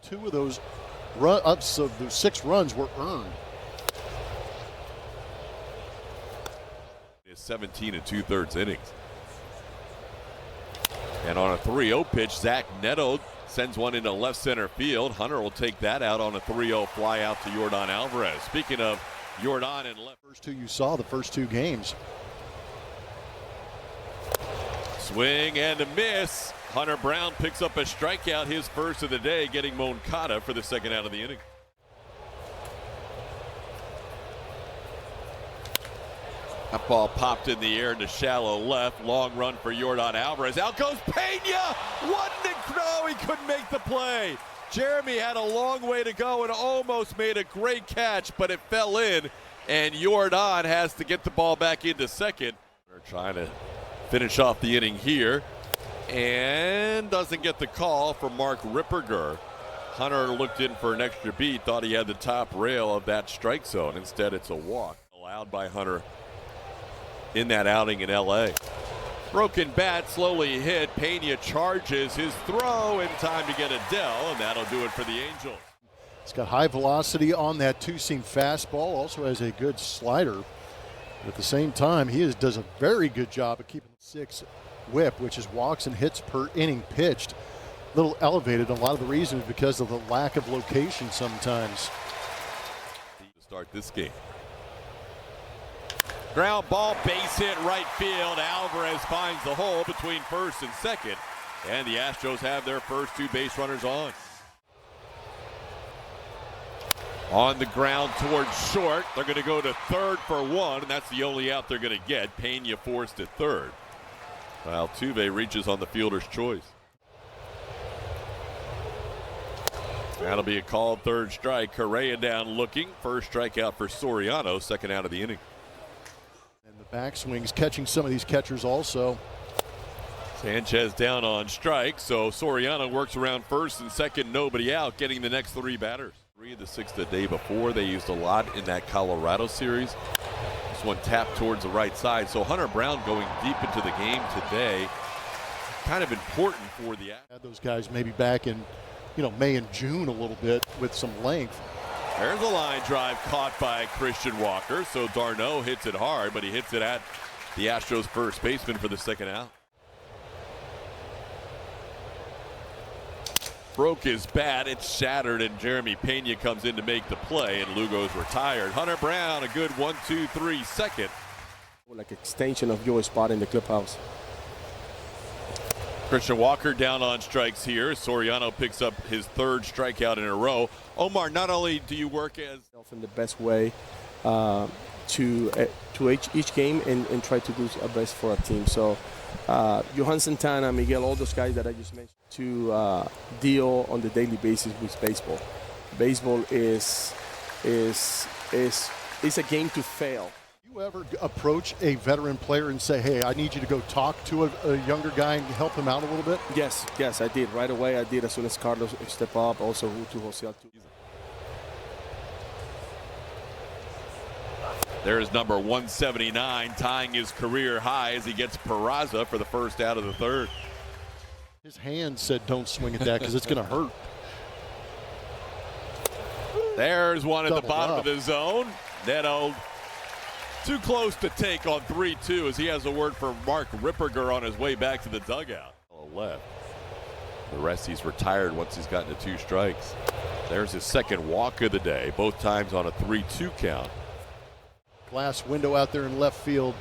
2 of those run-ups of those 6 runs were earned. It's 17 2/3 innings. And on a 3-0 pitch, Zach Neto sends one into left center field. Hunter will take that out on a 3-0 fly out to Yordan Alvarez. Speaking of Yordan and left. First 2 you saw the first 2 games. Swing and a miss. Hunter Brown picks up a strikeout, his first of the day, getting Moncada for the second out of the inning. That ball popped in the air to shallow left. Long run for Yordan Alvarez. Out goes Pena. No, he couldn't make the play. Jeremy had a long way to go and almost made a great catch, but it fell in, and Yordan has to get the ball back into second. They're trying to finish off the inning here, and doesn't get the call for Mark Ripperger. Hunter looked in for an extra beat, thought he had the top rail of that strike zone. Instead, it's a walk allowed by Hunter in that outing in LA. Broken bat, slowly hit. Pena charges his throw in time to get a Dell, and that'll do it for the Angels. He's got high velocity on that 2-seam fastball. Also has a good slider. At the same time, he does a very good job of keeping the 6 whip, which is walks and hits per inning pitched. A little elevated. A lot of the reason is because of the lack of location sometimes. To start this game. Ground ball, base hit, right field. Alvarez finds the hole between first and second, and the Astros have their first 2 base runners on. On the ground towards short, they're going to go to third for 1, and that's the only out they're going to get. Pena forced at third. Altuve reaches on the fielder's choice. That'll be a called third strike. Correa down looking. First strikeout for Soriano, second out of the inning. And the backswings catching some of these catchers also. Sanchez down on strike, so Soriano works around first and second, nobody out, getting the next 3 batters. 3 of the 6 the day before. They used a lot in that Colorado series. This one tapped towards the right side, so Hunter Brown going deep into the game today. Kind of important for the Astros. Had those guys maybe back in, May and June a little bit with some length. There's a line drive caught by Christian Walker, so d'Arnaud hits it hard, but he hits it at the Astros first baseman for the second out. Broke his bat, it's shattered, and Jeremy Pena comes in to make the play, and Lugo's retired. Hunter Brown, a good 1-2-3 second. Like extension of your spot in the clubhouse. Christian Walker down on strikes here. Soriano picks up his 3rd strikeout in a row. Omar, not only do you work as in the best way to each game and try to do our best for our team. So Johan Santana, Miguel, all those guys that I just mentioned, to deal on the daily basis with baseball. Baseball is a game to fail. You ever approach a veteran player and say, hey, I need you to go talk to a younger guy and help him out a little bit? Yes, I did. Right away, I did as soon as Carlos stepped up, also to Jose Altuve. There's number 179 tying his career high as he gets Peraza for the first out of the 3rd. His hand said don't swing at that because it's going to hurt. There's one at Double the bottom up. of the zone. Neto too close to take on 3-2 as he has a word for Mark Ripperger on his way back to the dugout. Left. The rest he's retired once he's gotten to 2 strikes. There's his 2nd walk of the day, both times on a 3-2 count. Glass window out there in left field.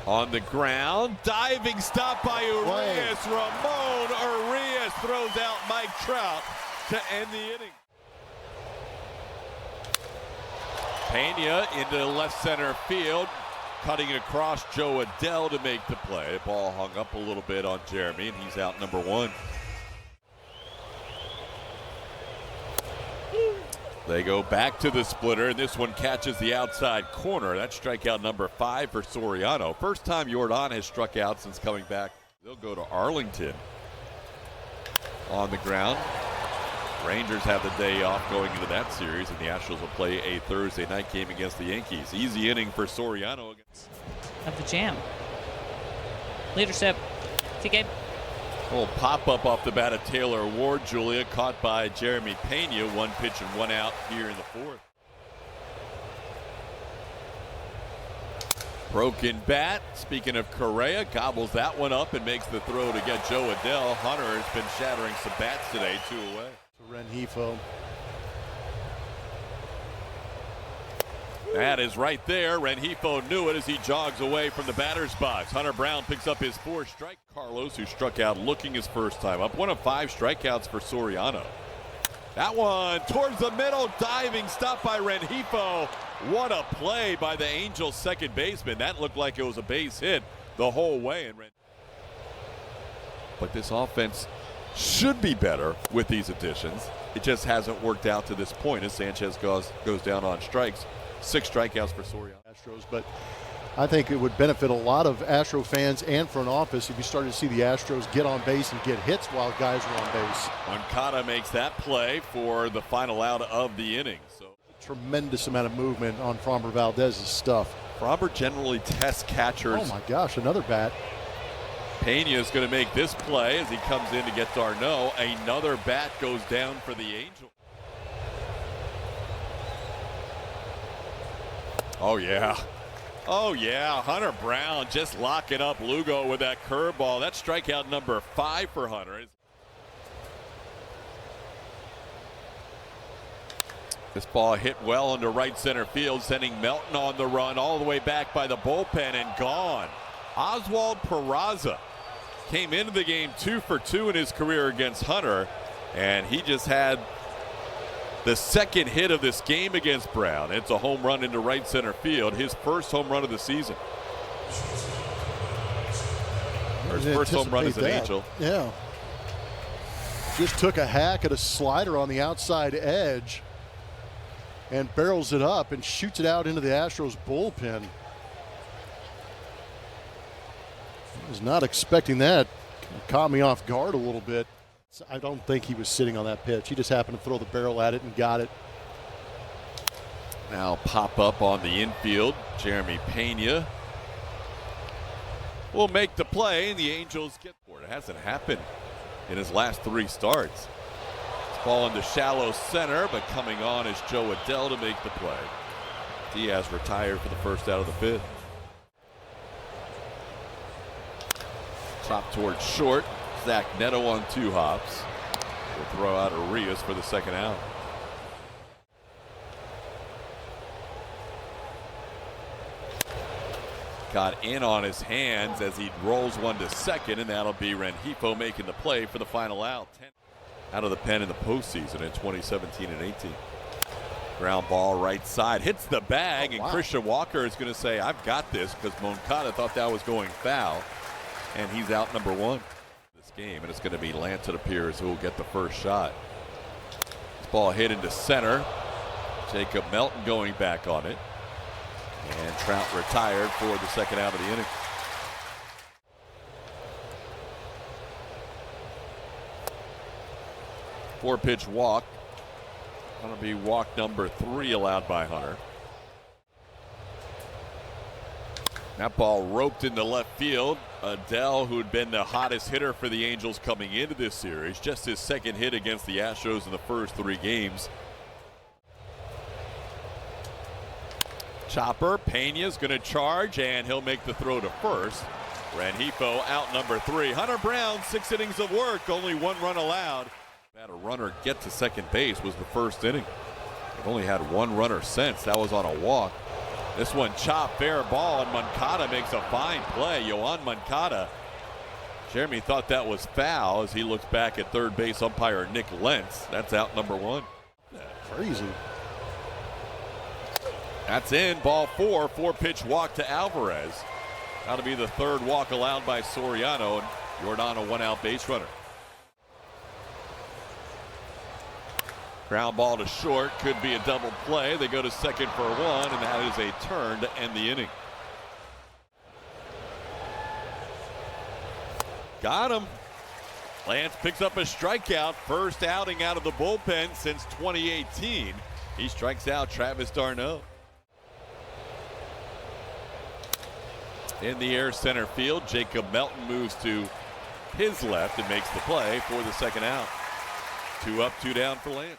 On the ground, diving stop by Urias. Ramon Urias throws out Mike Trout to end the inning. Pena into left center field, cutting across Joe Adell to make the play. The ball hung up a little bit on Jeremy, and he's out number 1. They go back to the splitter, and this one catches the outside corner. That's strikeout number 5 for Soriano. First time Yordan has struck out since coming back. They'll go to Arlington. On the ground. Rangers have the day off going into that series, and the Astros will play a Thursday night game against the Yankees. Easy inning for Soriano. Of the jam. Leadership. TK. Little pop-up off the bat of Taylor Ward, Julia, caught by Jeremy Pena. 1 pitch and 1 out here in the fourth. Broken bat. Speaking of Correa, gobbles that one up and makes the throw to get Joe Adell. Hunter has been shattering some bats today, 2 away. Rengifo. That is right there. Rengifo knew it as he jogs away from the batter's box. Hunter Brown picks up his 4th strike. Carlos, who struck out looking his first time up. 1 of 5 strikeouts for Soriano. That one towards the middle, diving stop by Rengifo. What a play by the Angels second baseman. That looked like it was a base hit the whole way. But this offense should be better with these additions. It just hasn't worked out to this point as Sanchez goes down on strikes. 6 strikeouts for Soriano. Astros, but I think it would benefit a lot of Astro fans and front office if you started to see the Astros get on base and get hits while guys are on base. Moncada makes that play for the final out of the inning. So tremendous amount of movement on Framber Valdez's stuff. Framber generally tests catchers. Oh my gosh, another bat. Pena is going to make this play as he comes in to get d'Arnaud. Another bat goes down for the Angels. Oh yeah. Oh yeah, Hunter Brown just locking up Lugo with that curveball. That's strikeout number 5 for Hunter. This ball hit well into right center field, sending Melton on the run all the way back by the bullpen and gone. Oswald Peraza came into the game 2 for 2 in his career against Hunter, and he just had the second hit of this game against Brown. It's a home run into right center field, his first home run of the season. His first home run as an Angel. Yeah. Just took a hack at a slider on the outside edge and barrels it up and shoots it out into the Astros bullpen. I was not expecting that. Caught me off guard a little bit. I don't think he was sitting on that pitch. He just happened to throw the barrel at it and got it. Now pop up on the infield. Jeremy Pena will make the play, and the Angels get for it. It hasn't happened in his last 3 starts. This ball into shallow center, but coming on is Joe Adell to make the play. Diaz retired for the first out of the 5th. Chop towards short. Zach Neto on 2 hops. Will throw out Arias for the second out. Got in on his hands as he rolls one to second, and that'll be Rengifo making the play for the final out. 10 out of the pen in the postseason in 2017 and 18. Ground ball right side, hits the bag, and Christian Walker is going to say, I've got this, because Moncada thought that was going foul, and he's out number 1 this game, and it's going to be Lance, it appears, who will get the first shot. This ball hit into center. Jacob Melton going back on it. And Trout retired for the second out of the inning. Four-pitch walk. Going to be walk number 3 allowed by Hunter. That ball roped into left field. Adell, who had been the hottest hitter for the Angels coming into this series, just his second hit against the Astros in the first 3 games. Chopper, Pena's going to charge, and he'll make the throw to first. Rengifo out number 3. Hunter Brown, 6 innings of work, only 1 run allowed. Had a runner get to second base was the first inning. They've only had 1 runner since. That was on a walk. This one chopped, fair ball, and Moncada makes a fine play. Yohan Moncada. Jeremy thought that was foul as he looks back at third base umpire Nick Lentz. That's out number 1. Crazy. That's in, ball 4, 4-pitch walk to Alvarez. That'll be the 3rd walk allowed by Soriano, and Jordan a 1-out base runner. Ground ball to short, could be a double play. They go to second for 1, and that is a turn to end the inning. Got him. Lance picks up a strikeout, first outing out of the bullpen since 2018. He strikes out Travis d'Arnaud. In the air center field, Jacob Melton moves to his left and makes the play for the second out. 2 up, 2 down for Lance.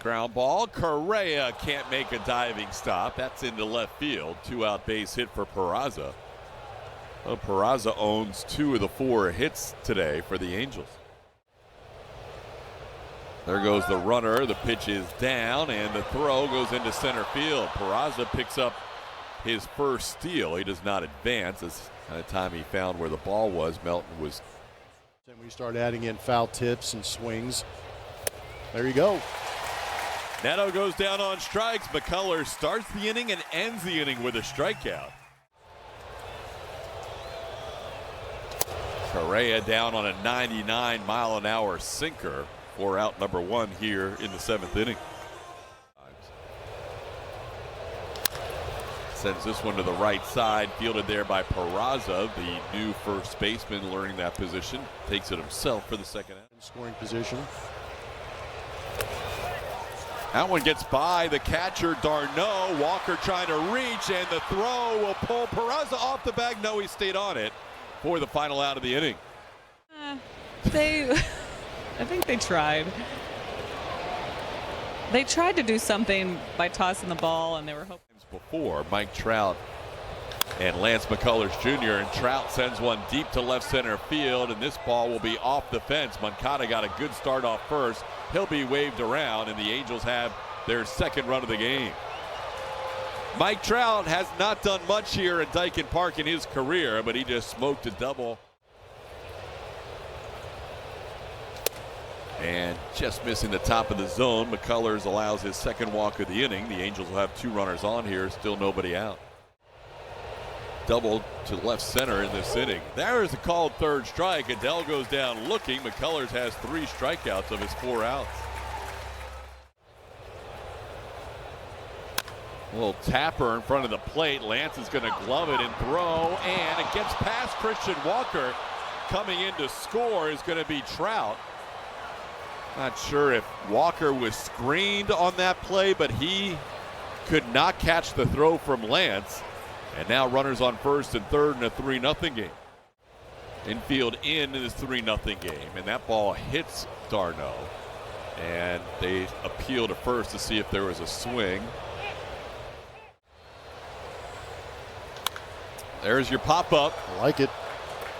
Ground ball. Correa can't make a diving stop. That's into left field. 2-out base hit for Peraza. Well, Peraza owns 2 of the 4 hits today for the Angels. There goes the runner. The pitch is down, and the throw goes into center field. Peraza picks up his first steal. He does not advance. This kind of time he found where the ball was. Melton was. Then we start adding in foul tips and swings. There you go. Neto goes down on strikes. McCullers starts the inning and ends the inning with a strikeout. Correa down on a 99-mile-an-hour sinker for out number 1 here in the 7th inning. Sends this one to the right side, fielded there by Peraza, the new first baseman learning that position. Takes it himself for the second out. Scoring position. That one gets by the catcher, Darno. Walker trying to reach, and the throw will pull Peraza off the bag. No, he stayed on it for the final out of the inning. I think they tried. They tried to do something by tossing the ball, and they were hoping. Before Mike Trout and Lance McCullers Jr. and Trout sends one deep to left center field, and this ball will be off the fence. Moncada got a good start off first. He'll be waved around, and the Angels have their second run of the game. Mike Trout has not done much here at Daikin Park in his career, but he just smoked a double. And just missing the top of the zone. McCullers allows his second walk of the inning. The Angels will have 2 runners on here, still nobody out. Double to left center in this inning. There is a called third strike. Adele goes down looking. McCullers has 3 strikeouts of his 4 outs. A little tapper in front of the plate. Lance is going to glove it and throw, and it gets past Christian Walker. Coming in to score is going to be Trout. Not sure if Walker was screened on that play, but he could not catch the throw from Lance. And now runners on first and third in a 3-0 game. Infield in this 3-0 game, and that ball hits Darno. And they appeal to first to see if there was a swing. There's your pop-up. I like it.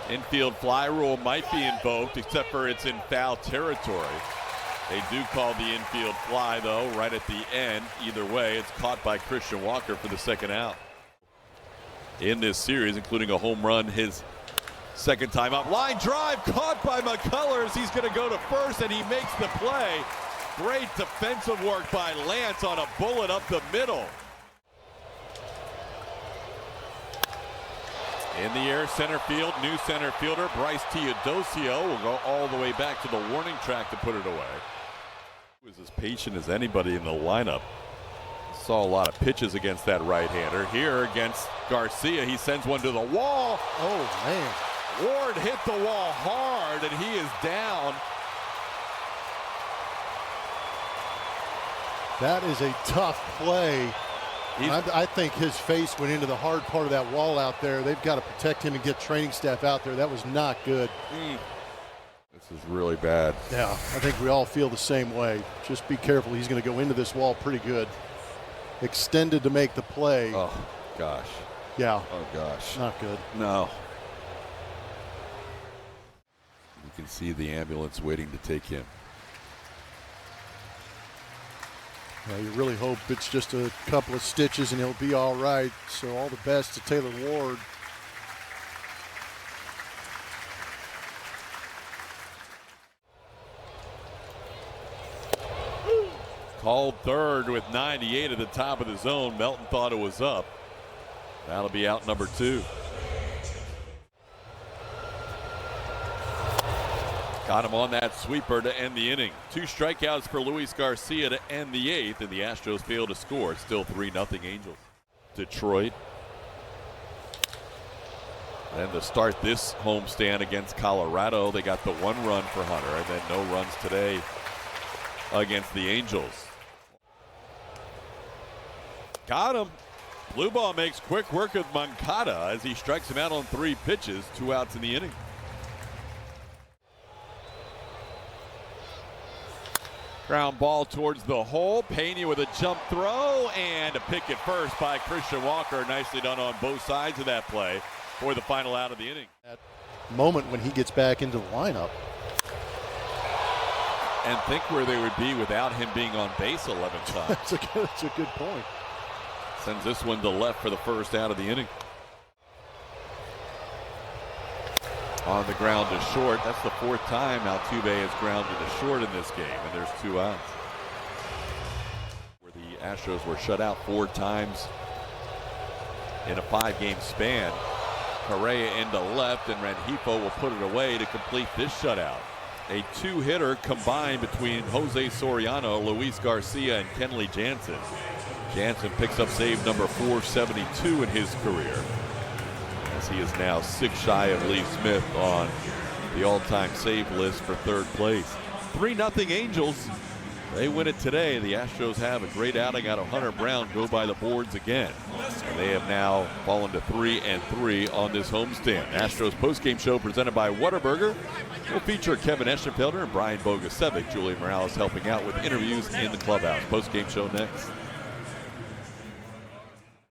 Infield fly rule might be invoked, except for it's in foul territory. They do call the infield fly, though, right at the end. Either way, it's caught by Christian Walker for the second out in this series, including a home run his second time up. Line drive caught by McCullers. He's going to go to first, and he makes the play. Great defensive work by Lance on a bullet up the middle. In the air, center field, new center fielder Bryce Teodosio will go all the way back to the warning track to put it away. He was as patient as anybody in the lineup. Saw a lot of pitches against that right-hander. Here against Garcia, he sends one to the wall. Oh, man. Ward hit the wall hard, and he is down. That is a tough play. I think his face went into the hard part of that wall out there. They've got to protect him and get training staff out there. That was not good. This is really bad. Yeah, I think we all feel the same way. Just be careful. He's going to go into this wall pretty good. Extended to make the play. Oh, gosh. Yeah. Oh, gosh. Not good. No. You can see the ambulance waiting to take him. You really hope it's just a couple of stitches and he'll be all right. So all the best to Taylor Ward. Called third with 98 at the top of the zone. Melton thought it was up. That'll be out number 2. Got him on that sweeper to end the inning. 2 strikeouts for Luis Garcia to end the 8th, and the Astros fail to score. It's still 3-0 Angels. Detroit. And to start this homestand against Colorado, they got the 1 run for Hunter, and then no runs today against the Angels. Got him. Blue ball makes quick work of Moncada as he strikes him out on 3 pitches, 2 outs in the inning. Ground ball towards the hole. Pena with a jump throw and a pick at first by Christian Walker. Nicely done on both sides of that play for the final out of the inning. That moment when he gets back into the lineup. And think where they would be without him being on base 11 times. That's a good point. Sends this one to left for the first out of the inning. On the ground to short. That's the 4th time Altuve has grounded to short in this game, and there's 2 outs. Where the Astros were shut out 4 times in a 5-game span. Correa into left, and Rengifo will put it away to complete this shutout. A 2-hitter combined between Jose Soriano, Luis Garcia, and Kenley Jansen. Jansen picks up save number 472 in his career, as he is now 6 shy of Lee Smith on the all-time save list for 3rd place. 3-0 Angels. They win it today. The Astros have a great outing out of Hunter Brown, go by the boards again. And they have now fallen to 3-3 on this homestand. Astros postgame show presented by Whataburger will feature Kevin Eschenfelder and Brian Bogasevic. Julian Morales helping out with interviews in the clubhouse. Postgame show next.